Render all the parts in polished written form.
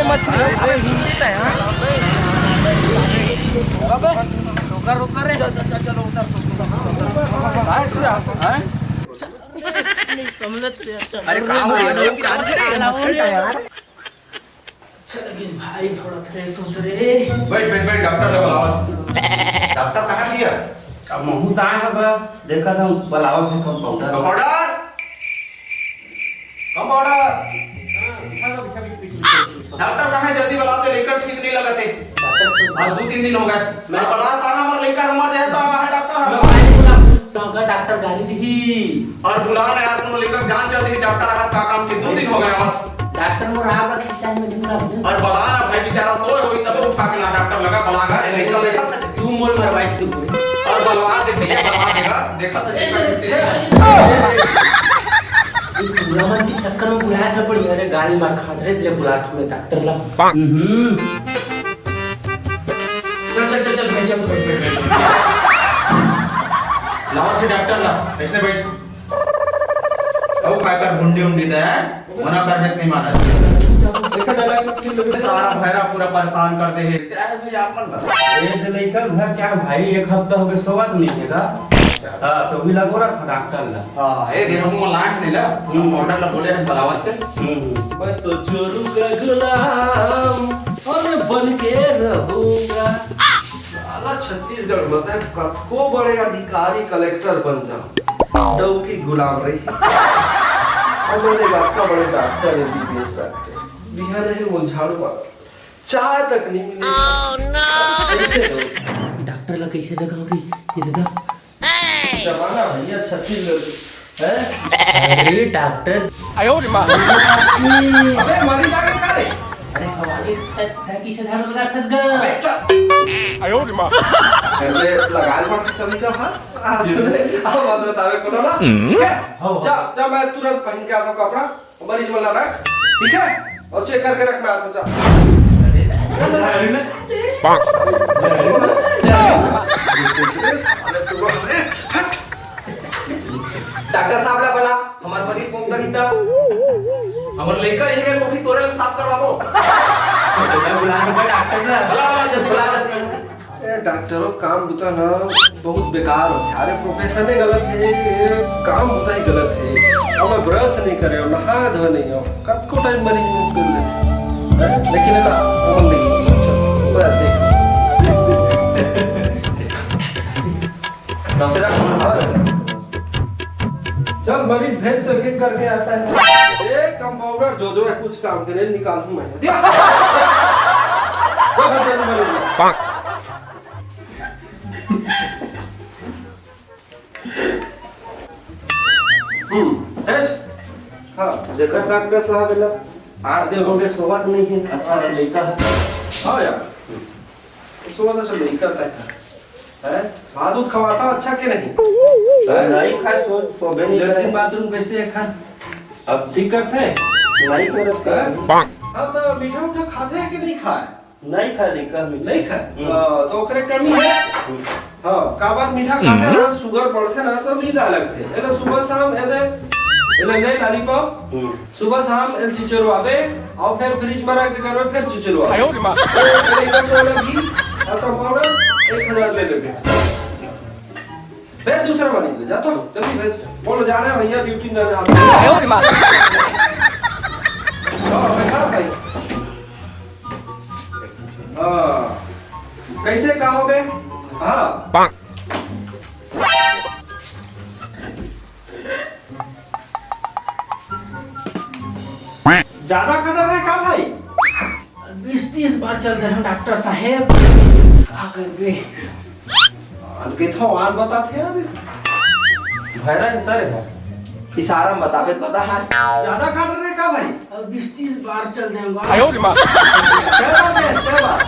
मछली भाई थोड़ा फ्रेश होते रे। बैठ बैठ बैठ डॉक्टर ले बुलाओ। डॉक्टर कहाँ गया? अब महू ताए होगा देखा था बुलावा है कंपाउंडर। कंपाउंडर डॉक्टर कहाँ है? जल्दी बुलाओ, लेकर ठीक नहीं लगा थे। आज 2-3 दिन हो गए। मैं बुला सारा मर लेकर मर जाए तो है डॉक्टर डॉक्टर गाड़ी थी और बुला ना यार, तुम लेकर जान चल दी डॉक्टर हाथ का काम के 2 दिन हो गए बस। डॉक्टर को रात का खिस्सा में ढूंढा और बुला ना भाई बेचारा सोए हुई तब उठा के ला डॉक्टर लगा बुलागा नहीं तो देखा तू मोल मरवाई थी तू और बुलवा दे भैया बुलवा देगा देखा तो पूरा मन के चक्कर में बुलाया था पड़ी। अरे गाड़ी मार खा रहे तेरे बुला के डॉक्टर ला चल चल चल चल भाई चल लाओ थे डॉक्टर ला ऐसे बैठ अब काय कर भुंडी दे मना कर देत नहीं माना सारा भैरा पूरा परेशान कर दे है शायद भी आपन ये लइका घर क्या भाई एक हफ्ता हो गया सोवत नहीं है का। हां तो भी लगो रखा डॉक्टर ला। हां ए देखो मो लाख नहीं ला ऑर्डर ला बोले हम बलावत के मैं तो चोरू का गुलाम और बन के रहूंगा। साला छत्तीसगढ़ में कतको बड़े अधिकारी कलेक्टर बन जाओ डव की गुलाम रही। और मेरे बाप का बड़े डॉक्टर है जीपीएस डॉक्टर बिहार है वो झाड़ू वाला चाय तक नहीं मिली। डॉक्टर ला कैसे जगह उड़ी ये दादा जमाना भैया छत्तीसगढ़ है। अरे डॉक्टर आयो रे मां अबे मरी जाके का रे। अरे हवाले टैकी से झाड़ू लगा फंस गया। आयो रे मां पहले लगाल पड़ सकता नहीं का हां सुने अब बात बतावे कोनो ना ठीक है। जा जा मैं तुरंत पहन के आता हूं कपड़ा मरीज वाला रख ठीक है और चेक करके रख मैं आता हूं। जा डॉक्टर साहब ला बोला हमार मरीज को रहिता हमर लइका यही में कोठी तोरे साफ करवाबो बुला के डॉक्टर ला बुला जल्दी बुला डॉक्टरों काम बुता ना बहुत बेकार होता है। अरे प्रोफेशन ही गलत है काम बुता ही गलत है। अब मैं ब्रश नहीं करे हो नहा धो नहीं हो कब को टाइम मरीज में कर लेते लेकिन है ना हम नहीं मैं देख चल मरीज भेज तो एक करके आता है। एक कंपाउंडर जो है कुछ काम करे निकाल दूं मैं हाँ देखा डॉक्टर साहब ना 8 दिन हो गए सोवत नहीं है अच्छा से लइका है। हाँ यार सोवत से लइका है भात दूध खवाता अच्छा के नहीं नहीं खाए सोबे नहीं लेकिन बाथरूम कैसे खा अब दिक्कत है नहीं करत का। हाँ तो मीठा उठा खाते हैं कि नहीं खाए नहीं खा दिक्कत नहीं खाए तो ओकरे कमी है। हाँ का बात मीठा खाते ना शुगर बढ़ते ना तो नींद अलग से एला सुबह शाम एले नहीं लॉलीपॉप सुबह शाम एल चिचरवावे और फिर फ्रिज में रख के करवे फिर चिचरवा आयो रे मां एक सौ लगी और पाउडर 1000 ले लेंगे फिर दूसरा वाली ले जा तो जल्दी भेज बोलो जाना है भैया ड्यूटी जाना है आयो रे मां हां बैठा भाई हां कैसे कहोगे हां ज्यादा खाना है का भाई 20-30 बार चल रहे हैं डॉक्टर साहेब आकर के अलगे तो आन बताते हैं अभी भैरा सर है इशारा में बतावे पता है ज्यादा खाना है का भाई 20-30 बार चल रहे हैं आयो रे मां क्या बात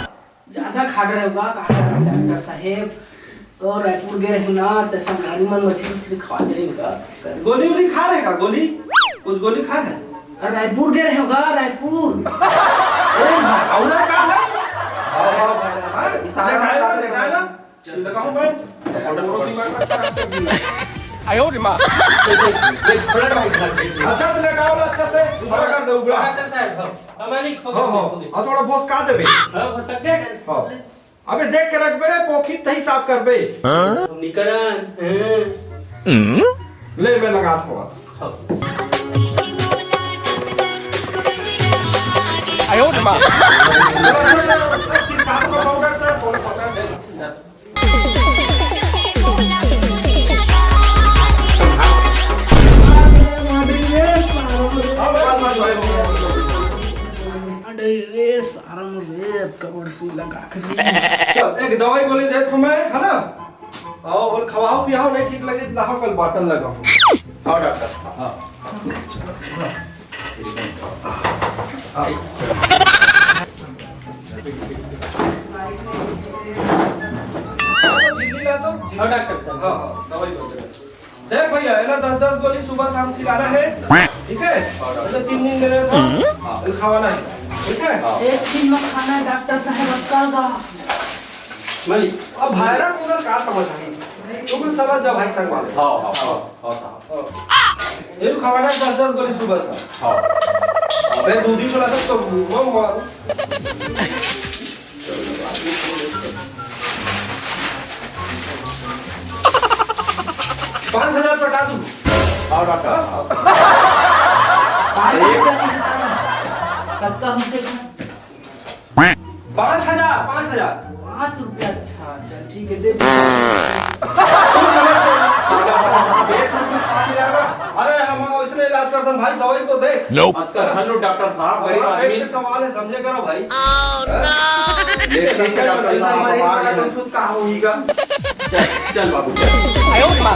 ज्यादा खा रहे होगा डॉक्टर साहेब तो रायपुर गए हैं ना तो संगारी मन मछली खवा दे इनका गोली उली खा रहे का गोली कुछ गोली खा है रायपुर गए होगा रायपुर और का है हां इशारा में दिखाए ना चल लगाओ मैं ऑर्डर रोटी मार आयो रे मां अच्छा से लगाओ अच्छा से उबड़ा कर दे उबड़ा डॉक्टर साहब हो हमारी खो हो और थोड़ा बोस का देबे हां हो सकते हो अबे देख के रखबे रे पोखी तही साफ करबे निकरन ले मैं लगा थोड़ा आयो मां किस काम को पाउडर तो फोन पकड़ दे अरे सारा मुझे कवर सुई लगा कर चल एक दवाई गोली दे तो मैं है ना और खवाओ पियाओ नहीं ठीक लगे लाहो कल बॉटल लगाओ हां डॉक्टर हां झिल्ली ला तो हां डॉक्टर साहब हां दवाई दे देख भैया है ना 10-10 गोली सुबह शाम खिलाना है ठीक है तो 3 दिन देना है खावाना है ठीक है एक दिन में खाना है डॉक्टर साहब कल का मली अब भाईरा को का समझ आई तो कुछ समझ जा भाई संग वाले हां हां हां साहब ये खावाना 10-10 गोली सुबह से हां अबे दूधी चला तो वो मार 5,000 पटा दूं हां डॉक्टर तब तो हमसे 5,000 5 रुपया अच्छा चल ठीक है दे अरे हम इसने इलाज करते हैं भाई दवाई तो देख अच्छा हेलो डॉक्टर साहब गरीब आदमी के सवाल है समझे करो भाई लेकिन डॉक्टर साहब हमारा कुछ का होगा चल चल बाबू चल आयो मां